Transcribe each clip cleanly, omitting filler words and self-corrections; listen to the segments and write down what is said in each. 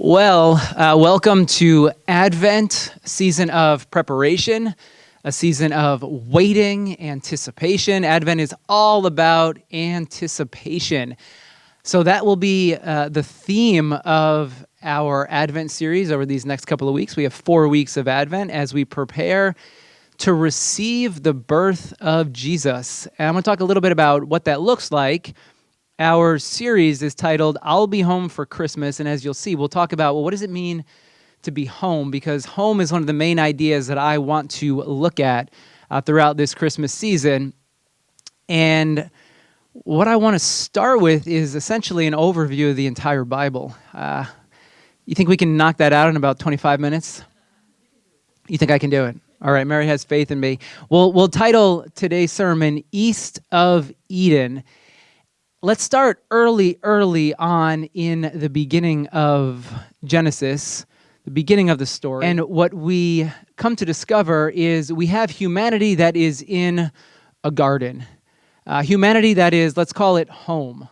Welcome to Advent, a season of preparation, a season of waiting, anticipation. Advent is all about anticipation. So that will be the theme of our Advent series over these next couple of weeks. We have 4 weeks of Advent as we prepare to receive the birth of Jesus. And I'm going to talk a little bit about what that looks like. Our series is titled, I'll Be Home for Christmas, and as you'll see, we'll talk about, what does it mean to be home? Because home is one of the main ideas that I want to look at throughout this Christmas season. And what I want to start with is essentially an overview of the entire Bible. You think we can knock that out in about 25 minutes? You think I can do it? All right, Mary has faith in me. We'll title today's sermon, East of Eden. Let's start early on in the beginning of Genesis, the beginning of the story. And what we come to discover is we have humanity that is in a garden. Humanity that is, let's call it home.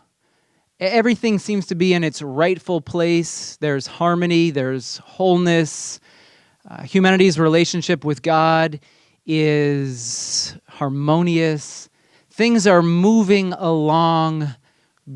Everything seems to be in its rightful place. There's harmony, there's wholeness. Humanity's relationship with God is harmonious. Things are moving along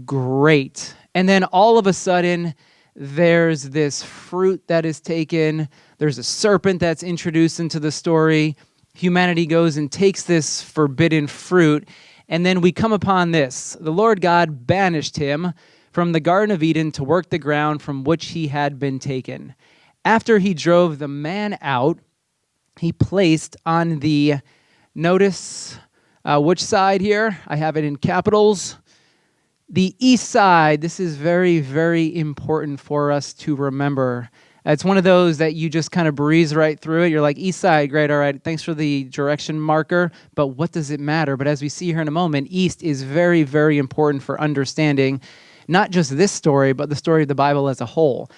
great. And then all of a sudden, there's this fruit that is taken. There's a serpent that's introduced into the story. Humanity goes and takes this forbidden fruit. And then we come upon this. The Lord God banished him from the Garden of Eden to work the ground from which he had been taken. After he drove the man out, he placed on the, notice which side here? I have it in capitals. The east side. This is very, very important for us to remember. It's one of those that you just kind of breeze right through it. You're like, east side, great, all right, thanks for the direction marker, but what does it matter? But as we see here in a moment, east is very, very important for understanding not just this story, but the story of the Bible as a whole.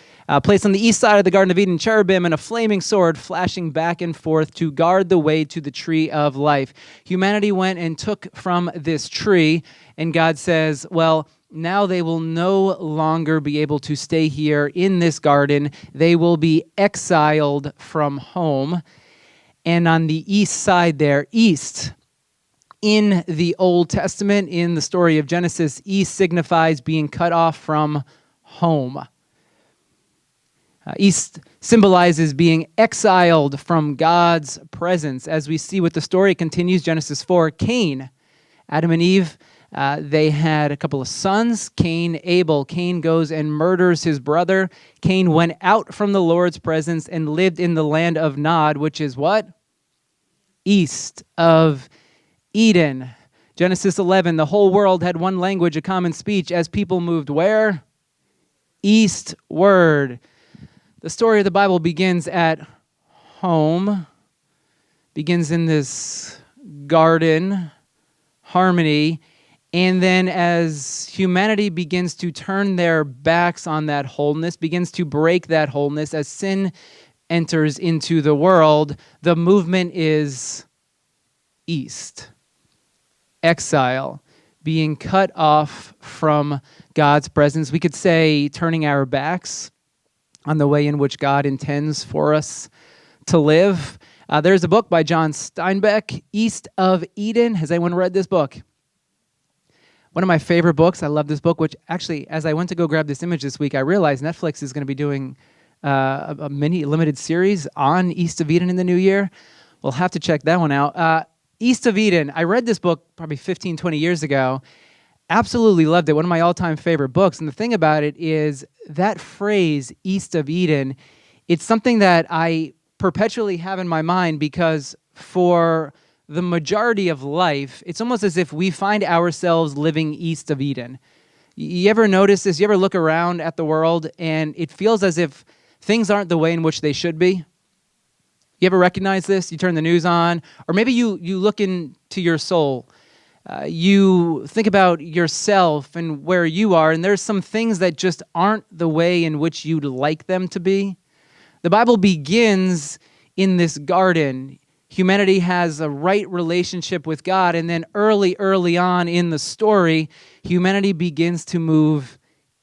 Placed on the east side of the Garden of Eden, cherubim and a flaming sword flashing back and forth to guard the way to the tree of life. Humanity went and took from this tree, and God says, well, now they will no longer be able to stay here in this garden. They will be exiled from home. And on the east side there, east, in the Old Testament, in the story of Genesis, east signifies being cut off from home. East symbolizes being exiled from God's presence. As we see what the story continues, Genesis 4, Cain, Adam and Eve, they had a couple of sons, Cain, Abel. Cain goes and murders his brother. Cain went out from the Lord's presence and lived in the land of Nod, which is what? East of Eden. Genesis 11, the whole world had one language, a common speech, as people moved where? Eastward. The story of the Bible begins at home, begins in this garden, harmony, and then as humanity begins to turn their backs on that wholeness, begins to break that wholeness, as sin enters into the world, the movement is east. Exile, being cut off from God's presence. We could say turning our backs on the way in which God intends for us to live. There's a book by John Steinbeck, East of Eden. Has anyone read this book? One of my favorite books. I love this book, which actually, as I went to go grab this image this week, I realized Netflix is going to be doing a mini limited series on East of Eden in the new year. We'll have to check that one out. East of Eden. I read this book probably 15, 20 years ago. Absolutely loved it. One of my all-time favorite books. And the thing about it is that phrase, East of Eden, it's something that I perpetually have in my mind because for the majority of life, it's almost as if we find ourselves living east of Eden. You ever notice this? You ever look around at the world and it feels as if things aren't the way in which they should be? You ever recognize this? You turn the news on, or maybe you look into your soul. You think about yourself and where you are, and there's some things that just aren't the way in which you'd like them to be. The Bible begins in this garden. Humanity has a right relationship with God, and then early on in the story, humanity begins to move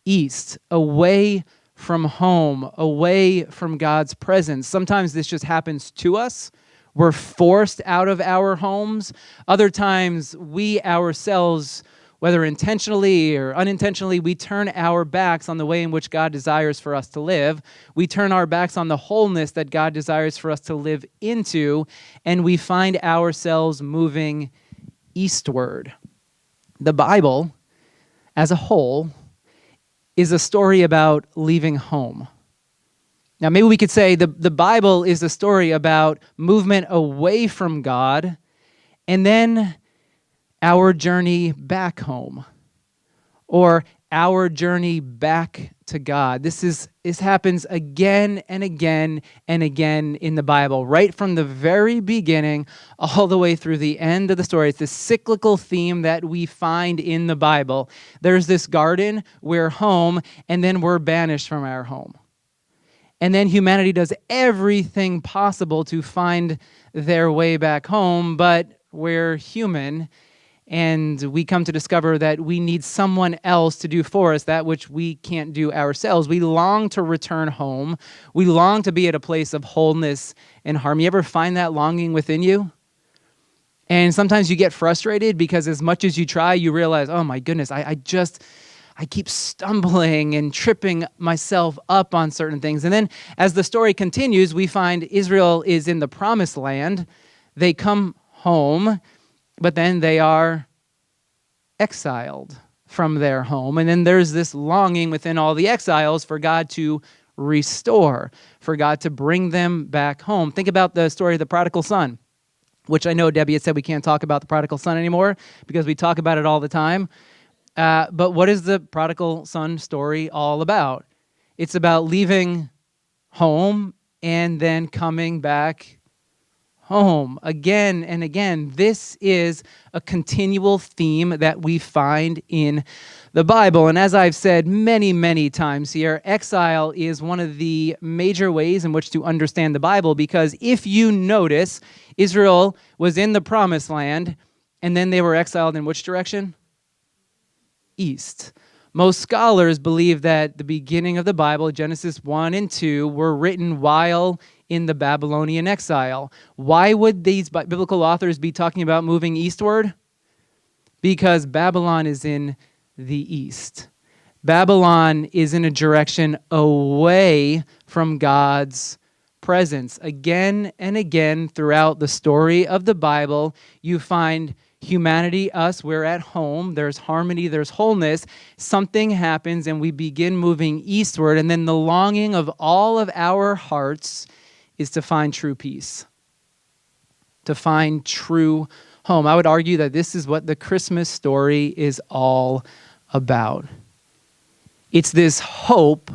east, away from home, away from God's presence. Sometimes this just happens to us. We're forced out of our homes. Other times, we ourselves, whether intentionally or unintentionally, we turn our backs on the way in which God desires for us to live. We turn our backs on the wholeness that God desires for us to live into, and we find ourselves moving eastward. The Bible, as a whole, is a story about leaving home. Now, maybe we could say the Bible is a story about movement away from God and then our journey back home, or our journey back to God. This happens again and again and again in the Bible, right from the very beginning all the way through the end of the story. It's this cyclical theme that we find in the Bible. There's this garden, we're home, and then we're banished from our home. And then humanity does everything possible to find their way back home, but we're human, and we come to discover that we need someone else to do for us that which we can't do ourselves. We long to return home. We long to be at a place of wholeness and harmony. You ever find that longing within you? And sometimes you get frustrated because as much as you try, you realize, oh my goodness, I keep stumbling and tripping myself up on certain things. And then as the story continues, we find Israel is in the promised land. They come home, but then they are exiled from their home. And then there's this longing within all the exiles for God to restore, for God to bring them back home. Think about the story of the prodigal son, which I know Debbie had said we can't talk about the prodigal son anymore because we talk about it all the time. But what is the prodigal son story all about? It's about leaving home and then coming back home again and again. This is a continual theme that we find in the Bible. And as I've said many, many times here, exile is one of the major ways in which to understand the Bible, because if you notice, Israel was in the promised land and then they were exiled in which direction? East. Most scholars believe that the beginning of the Bible, Genesis 1 and 2, were written while in the Babylonian exile. Why would these biblical authors be talking about moving eastward? Because Babylon is in the east. Babylon is in a direction away from God's presence. Again and again throughout the story of the Bible, you find humanity, us, we're at home, there's harmony, there's wholeness, something happens and we begin moving eastward, and then the longing of all of our hearts is to find true peace, to find true home. I would argue that this is what the Christmas story is all about. It's this hope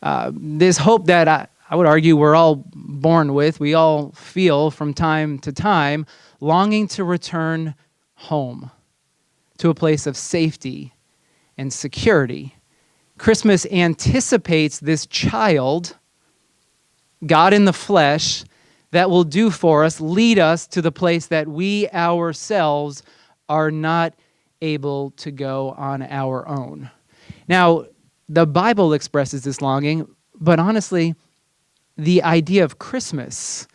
that I would argue we're all born with, we all feel from time to time, longing to return home to a place of safety and security. Christmas anticipates this child, God in the flesh, that will do for us, lead us to the place that we ourselves are not able to go on our own. Now, the Bible expresses this longing, but honestly, the idea of Christmas,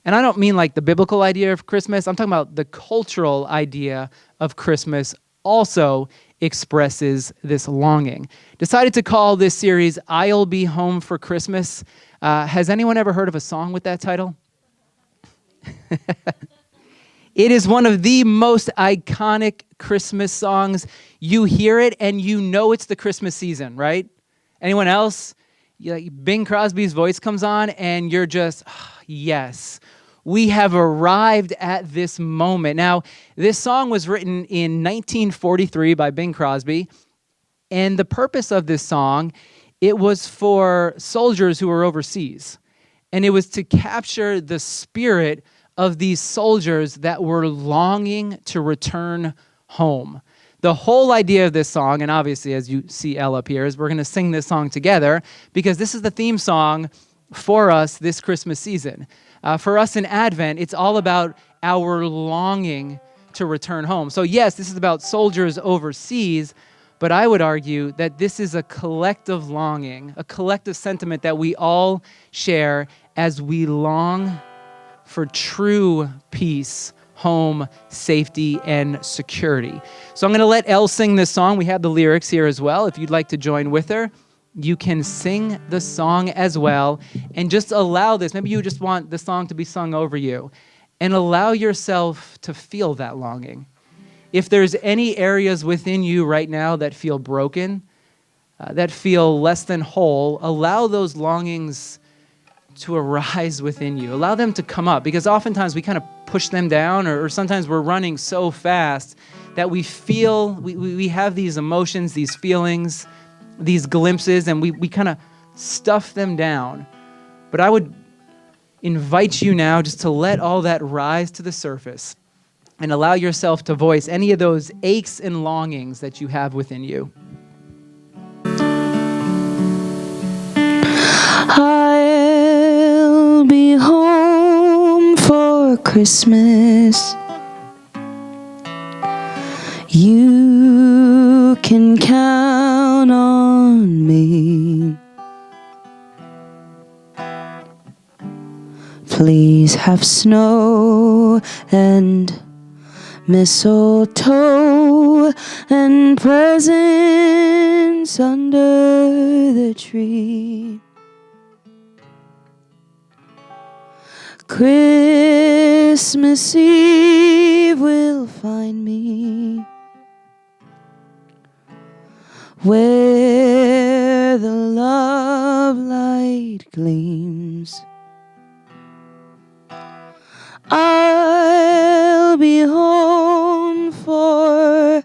and I don't mean like the biblical idea of Christmas, I'm talking about the cultural idea of Christmas also expresses this longing. Decided to call this series, I'll Be Home for Christmas. Has anyone ever heard of a song with that title? It is one of the most iconic Christmas songs. You hear it and you know it's the Christmas season, right? Anyone else? Bing Crosby's voice comes on and you're just, yes, we have arrived at this moment. Now, this song was written in 1943 by Bing Crosby, and the purpose of this song, it was for soldiers who were overseas, and it was to capture the spirit of these soldiers that were longing to return home. The whole idea of this song, and obviously as you see Elle up here, is we're going to sing this song together because this is the theme song for us this Christmas season. For us in Advent, it's all about our longing to return home. So yes, this is about soldiers overseas, But I would argue that this is a collective longing, a collective sentiment that we all share as we long for true peace, home, safety, and security. So I'm going to let Elle sing this song. We have the lyrics here as well. If you'd like to join with her, you can sing the song as well and just allow this. Maybe you just want the song to be sung over you and allow yourself to feel that longing. If there's any areas within you right now that feel broken, that feel less than whole, allow those longings to arise within you. Allow them to come up, because oftentimes we kind of push them down, or sometimes we're running so fast that we feel, we have these emotions, these feelings, these glimpses, and we kind of stuff them down. But I would invite you now just to let all that rise to the surface and allow yourself to voice any of those aches and longings that you have within you. I'll be home for Christmas. You can count on me. Please have snow and mistletoe and presents under the tree. Christmas Eve will find me where the love light gleams. I'll be home for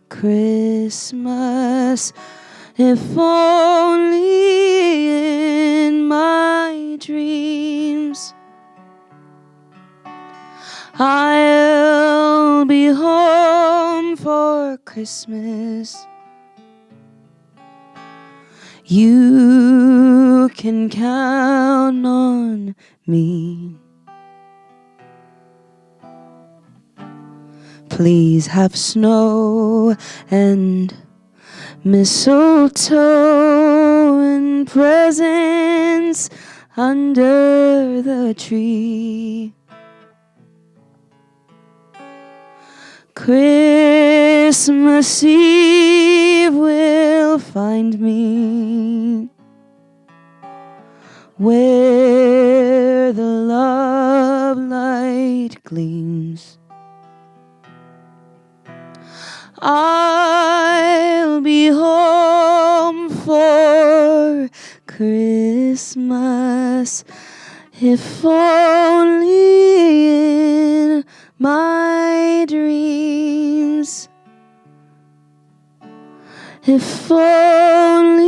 Christmas, if only in my dreams. I'll be home for Christmas. You can count on me. Please have snow and mistletoe and presents under the tree. Christmas Eve will find me where the love light gleams. I'll be home for Christmas, if only in my dreams. If only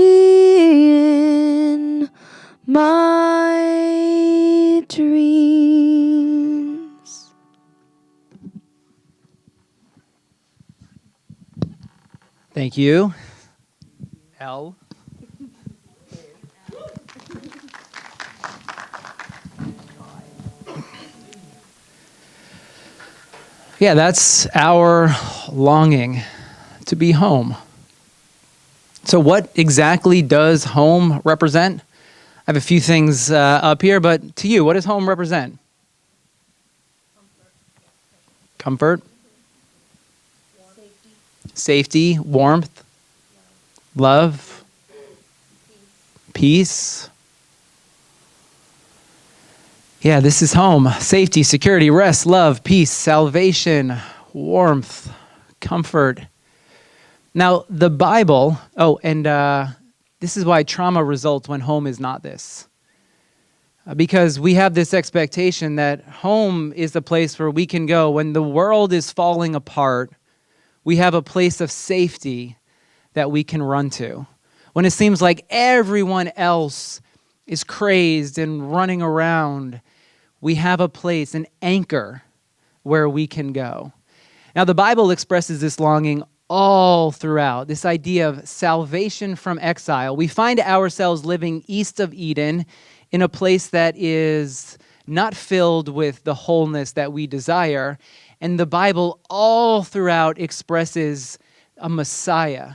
in my dreams. Thank you, Elle. Yeah, that's our longing to be home. So what exactly does home represent? I have a few things up here, but to you, what does home represent? Comfort. Safety, warmth, love, peace. Yeah, this is home. Safety, security, rest, love, peace, salvation, warmth, comfort. Now, the Bible, this is why trauma results when home is not this. Because we have this expectation that home is the place where we can go when the world is falling apart. We have a place of safety that we can run to. When it seems like everyone else is crazed and running around, we have a place, an anchor, where we can go. Now, the Bible expresses this longing all throughout, this idea of salvation from exile. We find ourselves living east of Eden in a place that is not filled with the wholeness that we desire. And the Bible all throughout expresses a Messiah,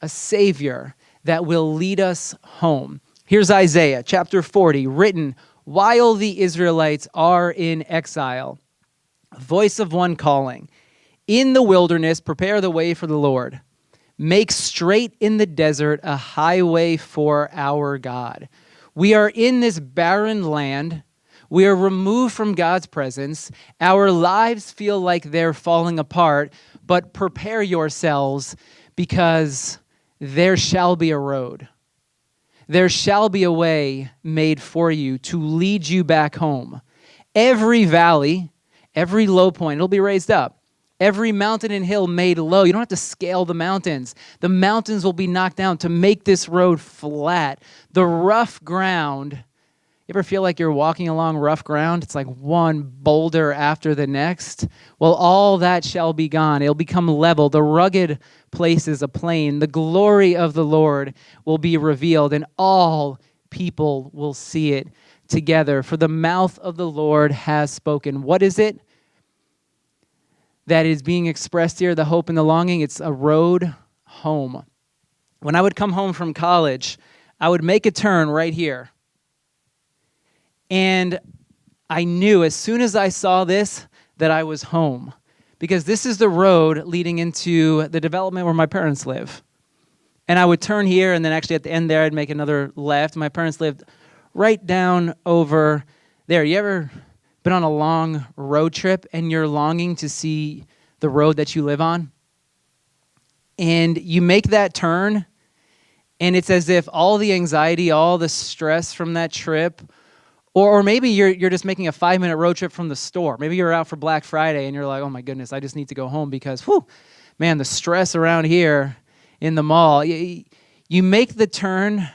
a Savior that will lead us home. Here's Isaiah chapter 40, written while the Israelites are in exile. A voice of one calling, in the wilderness, prepare the way for the Lord. Make straight in the desert a highway for our God. We are in this barren land. We are removed from God's presence. Our lives feel like they're falling apart, but prepare yourselves because there shall be a road. There shall be a way made for you to lead you back home. Every valley, every low point, it'll be raised up. Every mountain and hill made low. You don't have to scale the mountains. The mountains will be knocked down to make this road flat. The rough ground, you ever feel like you're walking along rough ground? It's like one boulder after the next. Well, all that shall be gone. It'll become level. The rugged places a plain. The glory of the Lord will be revealed, and all people will see it together. For the mouth of the Lord has spoken. What is it that is being expressed here, the hope and the longing? It's a road home. When I would come home from college, I would make a turn right here. And I knew as soon as I saw this that I was home, because this is the road leading into the development where my parents live. And I would turn here, and then actually at the end there, I'd make another left. My parents lived right down over there. You ever been on a long road trip and you're longing to see the road that you live on? And you make that turn, and it's as if all the anxiety, all the stress from that trip, or maybe you're just making a 5-minute road trip from the store. Maybe you're out for Black Friday and you're like, oh my goodness, I just need to go home because, man, the stress around here in the mall. You make the turn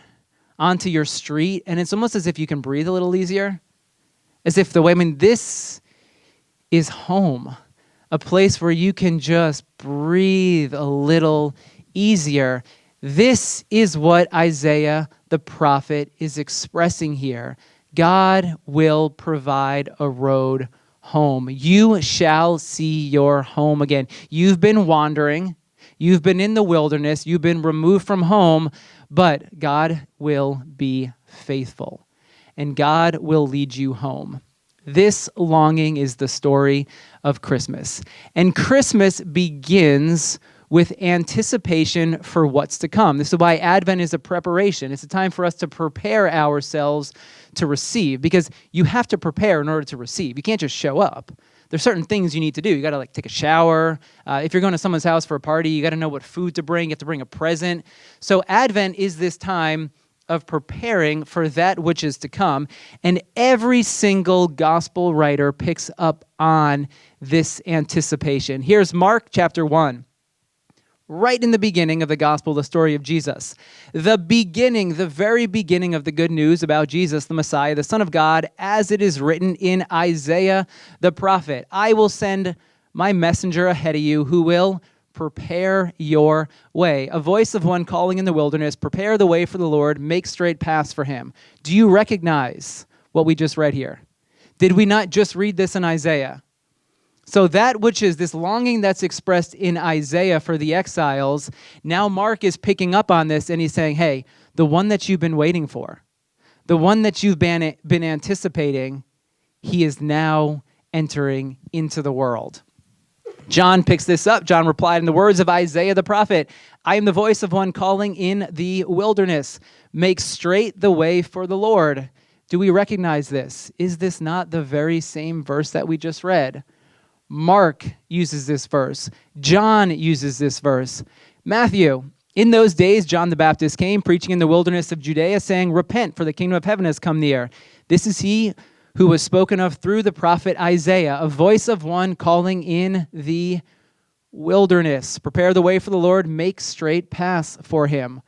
onto your street, and it's almost as if you can breathe a little easier. As if this is home, a place where you can just breathe a little easier. This is what Isaiah the prophet is expressing here. God will provide a road home. You shall see your home again. You've been wandering. You've been in the wilderness. You've been removed from home, but God will be faithful, and God will lead you home. This longing is the story of Christmas, and Christmas begins with anticipation for what's to come. This is why Advent is a preparation. It's a time for us to prepare ourselves to receive, because you have to prepare in order to receive. You can't just show up. There's certain things you need to do. You got to take a shower. If you're going to someone's house for a party, you got to know what food to bring. You have to bring a present. So Advent is this time of preparing for that which is to come. And every single gospel writer picks up on this anticipation. Here's Mark chapter 1. Right in the beginning of the gospel, the story of Jesus. The beginning, the very beginning of the good news about Jesus, the Messiah, the Son of God, as it is written in Isaiah the prophet. I will send my messenger ahead of you who will prepare your way. A voice of one calling in the wilderness, prepare the way for the Lord, make straight paths for him. Do you recognize what we just read here? Did we not just read this in Isaiah? So that which is this longing that's expressed in Isaiah for the exiles, now Mark is picking up on this and he's saying, hey, the one that you've been waiting for, the one that you've been anticipating, he is now entering into the world. John picks this up. John replied in the words of Isaiah the prophet, I am the voice of one calling in the wilderness. Make straight the way for the Lord. Do we recognize this? Is this not the very same verse that we just read? Mark uses this verse. John uses this verse. Matthew, in those days, John the Baptist came preaching in the wilderness of Judea, saying, repent, for the kingdom of heaven has come near. This is he who was spoken of through the prophet Isaiah, a voice of one calling in the wilderness. Prepare the way for the Lord, make straight paths for him.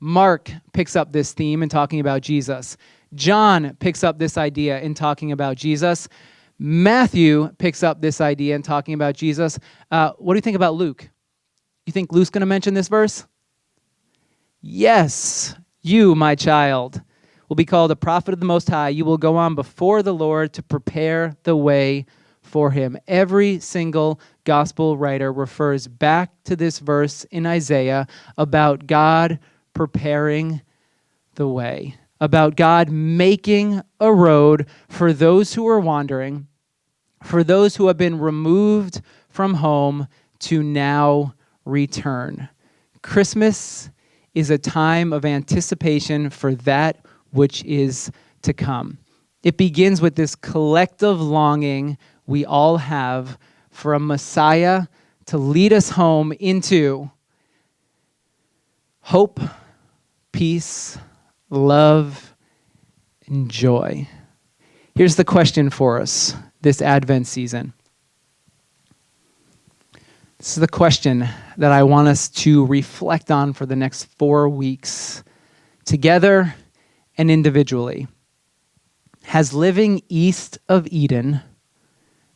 Mark picks up this theme in talking about Jesus. John picks up this idea in talking about Jesus. Matthew picks up this idea in talking about Jesus. What do you think about Luke? You think Luke's going to mention this verse? Yes, you, my child, will be called a prophet of the Most High. You will go on before the Lord to prepare the way for him. Every single gospel writer refers back to this verse in Isaiah about God preparing the way, about God making a road for those who are wandering, for those who have been removed from home to now return. Christmas is a time of anticipation for that which is to come. It begins with this collective longing we all have for a Messiah to lead us home into hope, peace, love, and joy. Here's the question for us this Advent season. This is the question that I want us to reflect on for the next 4 weeks, together and individually. Has living east of Eden,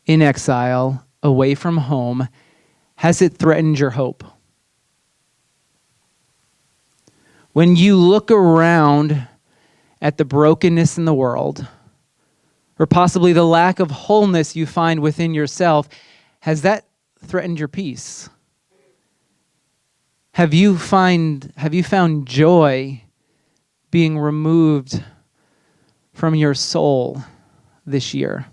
in exile, away from home, has it threatened your hope? When you look around at the brokenness in the world, or possibly the lack of wholeness you find within yourself, has that threatened your peace? Have you found joy being removed from your soul this year?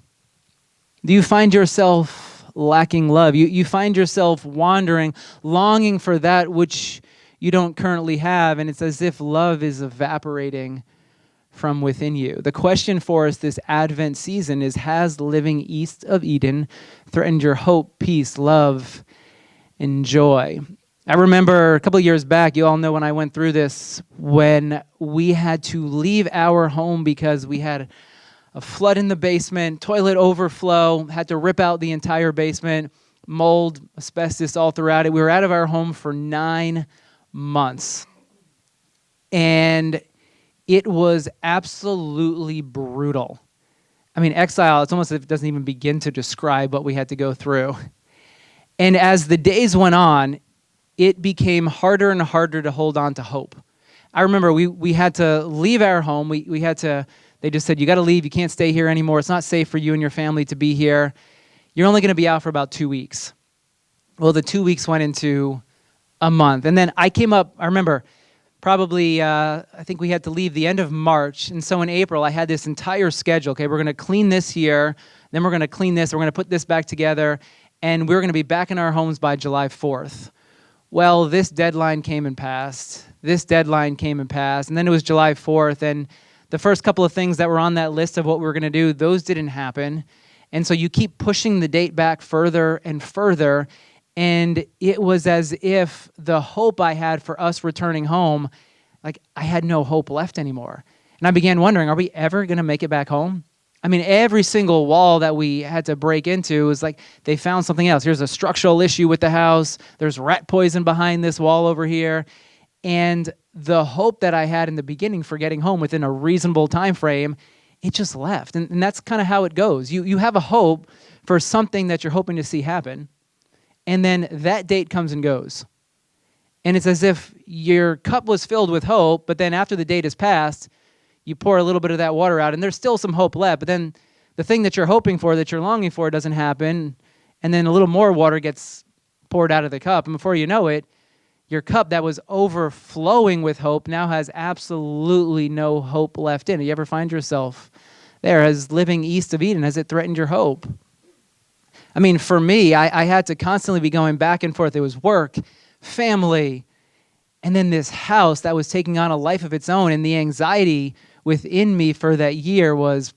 Do you find yourself lacking love? You find yourself wandering, longing for that which you don't currently have, and it's as if love is evaporating from within you. The question for us this Advent season is, has living east of Eden threatened your hope, peace, love, and joy? I remember a couple of years back, you all know when I went through this, when we had to leave our home because we had a flood in the basement, toilet overflow, had to rip out the entire basement, mold, asbestos all throughout it. We were out of our home for 9 months. And it was absolutely brutal. I mean, exile, it's almost as if it doesn't even begin to describe what we had to go through. And as the days went on, it became harder and harder to hold on to hope. I remember we had to leave our home. They just said, you got to leave. You can't stay here anymore. It's not safe for you and your family to be here. You're only going to be out for about 2 weeks. Well, the 2 weeks went into a month. And then I came up, I remember, probably, I think we had to leave the end of March. And so in April, I had this entire schedule. Okay, we're going to clean this here. Then we're going to clean this. We're going to put this back together. And we're going to be back in our homes by July 4th. Well, this deadline came and passed. This deadline came and passed. And then it was July 4th. And the first couple of things that were on that list of what we were going to do, those didn't happen. And so you keep pushing the date back further and further. And it was as if the hope I had for us returning home, like I had no hope left anymore. And I began wondering, are we ever going to make it back home? I mean, every single wall that we had to break into was like they found something else. Here's a structural issue with the house. There's rat poison behind this wall over here. And the hope that I had in the beginning for getting home within a reasonable time frame, it just left. And that's kind of how it goes. You have a hope for something that you're hoping to see happen. And then that date comes and goes. And it's as if your cup was filled with hope, but then after the date has passed, you pour a little bit of that water out, and there's still some hope left. But then the thing that you're hoping for, that you're longing for, doesn't happen. And then a little more water gets poured out of the cup. And before you know it, your cup that was overflowing with hope now has absolutely no hope left in it. You ever find yourself there as living east of Eden? Has it threatened your hope? I mean, for me, I had to constantly be going back and forth. It was work, family, and then this house that was taking on a life of its own. And the anxiety within me for that year was,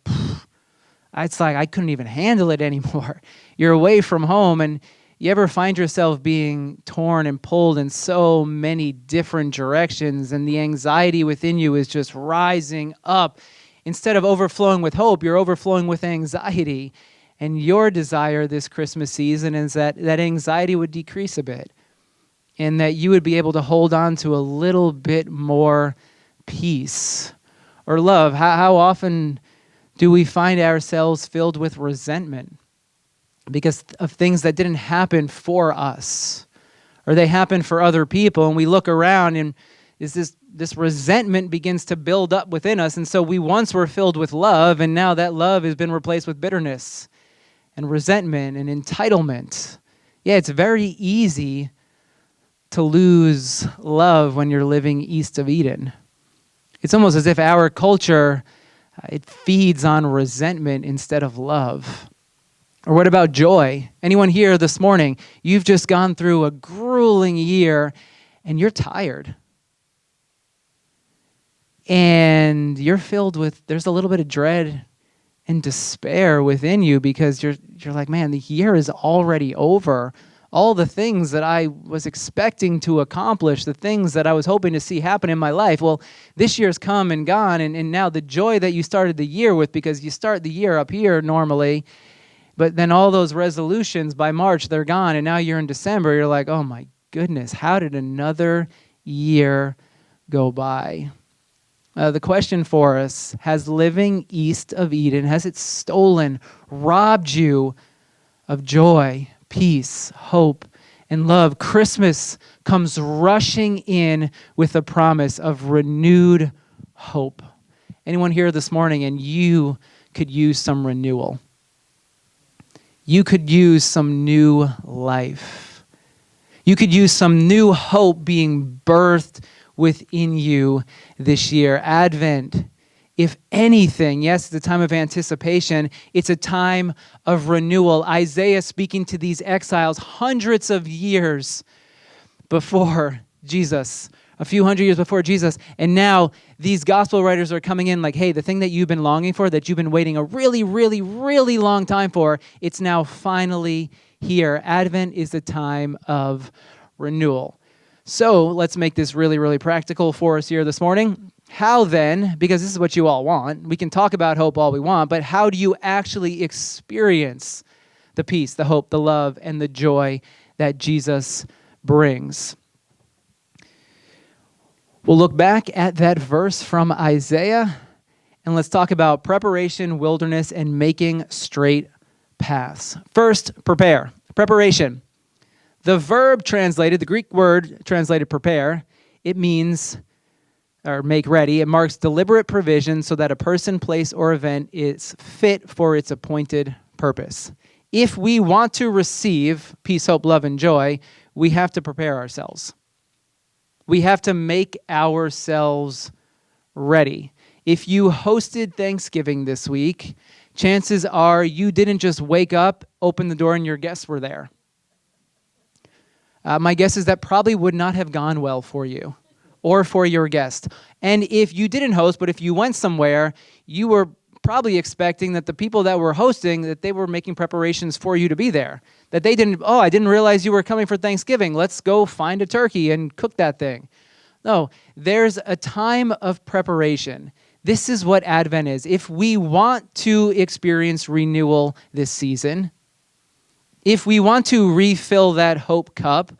it's like I couldn't even handle it anymore. You're away from home, and you ever find yourself being torn and pulled in so many different directions, and the anxiety within you is just rising up. Instead of overflowing with hope, you're overflowing with anxiety. And your desire this Christmas season is that anxiety would decrease a bit, and that you would be able to hold on to a little bit more peace or love. How often do we find ourselves filled with resentment because of things that didn't happen for us, or they happened for other people, and we look around and this resentment begins to build up within us. And so we once were filled with love, and now that love has been replaced with bitterness. and resentment and entitlement. Yeah, it's very easy to lose love when you're living east of Eden. It's almost as if our culture, it feeds on resentment instead of love. Or what about joy? Anyone here this morning, you've just gone through a grueling year and you're tired. And you're filled with, there's a little bit of dread and despair within you because you're like, man, the year is already over. All the things that I was expecting to accomplish, the things that I was hoping to see happen in my life, well, this year's come and gone, and now the joy that you started the year with, because you start the year up here normally, but then all those resolutions by March, they're gone, and now you're in December, you're like, oh my goodness, how did another year go by? The question for us, has living east of Eden, has it stolen, robbed you of joy, peace, hope, and love? Christmas comes rushing in with a promise of renewed hope. Anyone here this morning, and you could use some renewal. You could use some new life. You could use some new hope being birthed within you this year. Advent, if anything, yes, it's a time of anticipation. It's a time of renewal. Isaiah speaking to these exiles hundreds of years before Jesus, a few hundred years before Jesus. And now these gospel writers are coming in like, hey, the thing that you've been longing for, that you've been waiting a really, really, really long time for, it's now finally here. Advent is a time of renewal. So let's make this really, really practical for us here this morning. How then, because this is what you all want, we can talk about hope all we want, but how do you actually experience the peace, the hope, the love, and the joy that Jesus brings? We'll look back at that verse from Isaiah, and let's talk about preparation, wilderness, and making straight paths. First, prepare. Preparation. The verb translated, the Greek word translated prepare, it means, or make ready. It marks deliberate provision so that a person, place, or event is fit for its appointed purpose. If we want to receive peace, hope, love, and joy, we have to prepare ourselves. We have to make ourselves ready. If you hosted Thanksgiving this week, chances are you didn't just wake up, open the door, and your guests were there. My guess is that probably would not have gone well for you or for your guest. And if you didn't host, but if you went somewhere, you were probably expecting that the people that were hosting, that they were making preparations for you to be there. That they didn't, oh, I didn't realize you were coming for Thanksgiving. Let's go find a turkey and cook that thing. No, there's a time of preparation. This is what Advent is. If we want to experience renewal this season, if we want to refill that hope cup,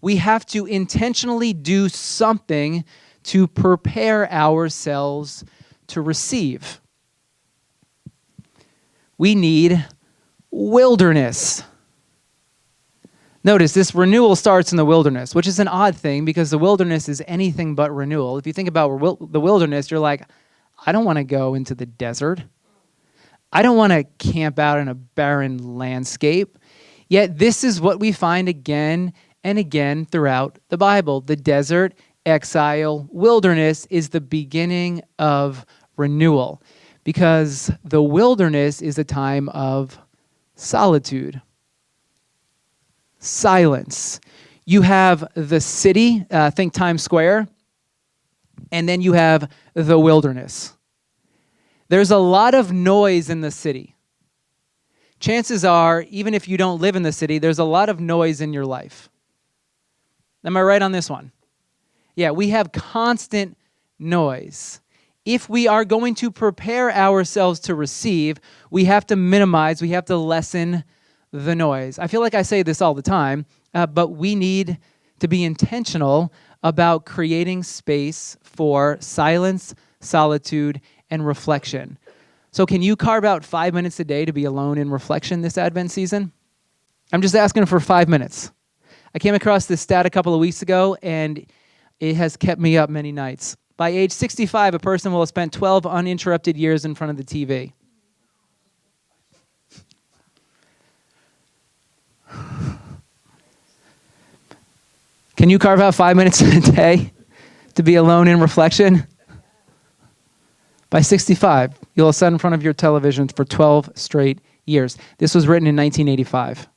we have to intentionally do something to prepare ourselves to receive. We need wilderness. Notice this renewal starts in the wilderness, which is an odd thing because the wilderness is anything but renewal. If you think about the wilderness, you're like, I don't want to go into the desert. I don't want to camp out in a barren landscape. Yet this is what we find again and again throughout the Bible. The desert, exile, wilderness is the beginning of renewal because the wilderness is a time of solitude, silence. You have the city, think Times Square, and then you have the wilderness. There's a lot of noise in the city. Chances are, even if you don't live in the city, there's a lot of noise in your life. Am I right on this one? Yeah, we have constant noise. If we are going to prepare ourselves to receive, we have to minimize, we have to lessen the noise. I feel like I say this all the time, but we need to be intentional about creating space for silence, solitude, and reflection. So can you carve out 5 minutes a day to be alone in reflection this Advent season? I'm just asking for 5 minutes. I came across this stat a couple of weeks ago, and it has kept me up many nights. By age 65, a person will have spent 12 uninterrupted years in front of the TV. Can you carve out 5 minutes a day to be alone in reflection? By 65, you'll have sat in front of your televisions for 12 straight years. This was written in 1985.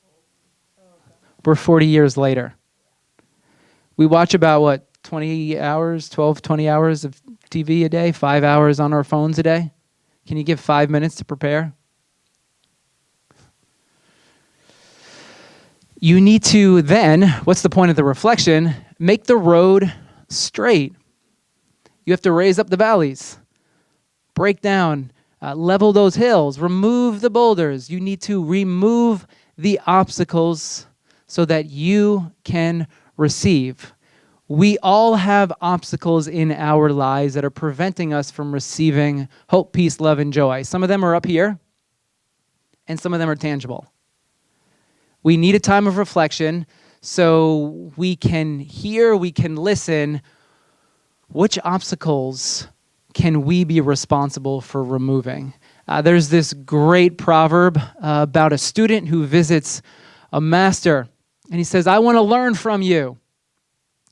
We're 40 years later. We watch about, 20 hours, 12, 20 hours of TV a day, 5 hours on our phones a day? Can you give 5 minutes to prepare? You need to then, what's the point of the reflection? Make the road straight. You have to raise up the valleys, break down, level those hills, remove the boulders. You need to remove the obstacles so that you can receive. We all have obstacles in our lives that are preventing us from receiving hope, peace, love, and joy. Some of them are up here, and some of them are tangible. We need a time of reflection so we can hear, we can listen. Which obstacles can we be responsible for removing? There's this great proverb about a student who visits a master, and he says, I want to learn from you.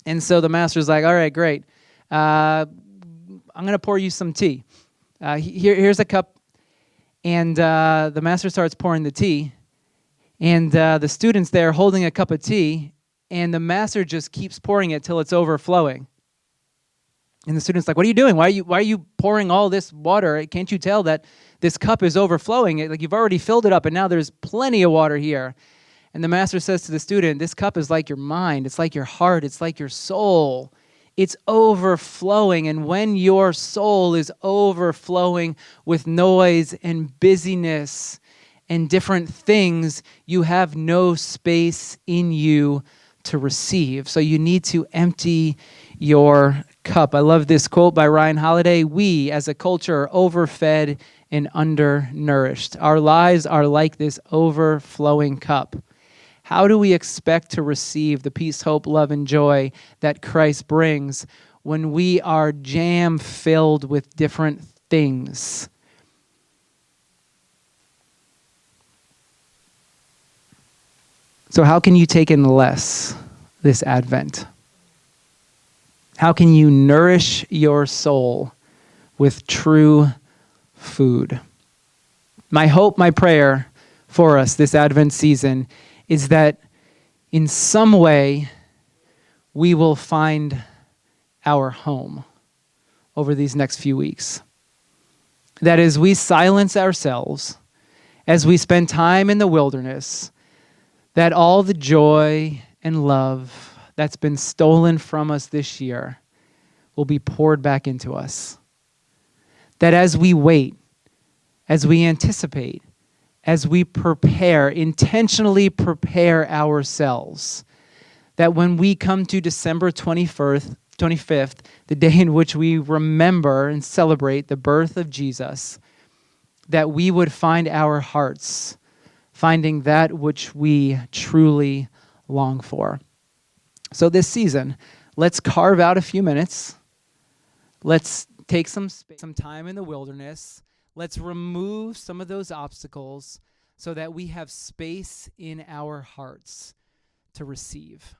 And so the master's like, all right, great. I'm going to pour you some tea. Here's a cup. And the master starts pouring the tea. And the student's there holding a cup of tea. And the master just keeps pouring it till it's overflowing. And the student's like, what are you doing? Why are you pouring all this water? Can't you tell that this cup is overflowing? Like, you've already filled it up, and now there's plenty of water here. And the master says to the student, this cup is like your mind. It's like your heart. It's like your soul. It's overflowing. And when your soul is overflowing with noise and busyness and different things, you have no space in you to receive. So you need to empty your cup. I love this quote by Ryan Holiday. We, as a culture, are overfed and undernourished. Our lives are like this overflowing cup. How do we expect to receive the peace, hope, love, and joy that Christ brings when we are jam-filled with different things? So how can you take in less this Advent? How can you nourish your soul with true food? My hope, my prayer for us this Advent season is that in some way we will find our home over these next few weeks. That as we silence ourselves, as we spend time in the wilderness, that all the joy and love that's been stolen from us this year will be poured back into us. That as we wait, as we anticipate, as we prepare, intentionally prepare ourselves, that when we come to December 25th, the day in which we remember and celebrate the birth of Jesus, that we would find our hearts finding that which we truly long for. So this season, let's carve out a few minutes. Let's take some time in the wilderness. Let's remove some of those obstacles so that we have space in our hearts to receive.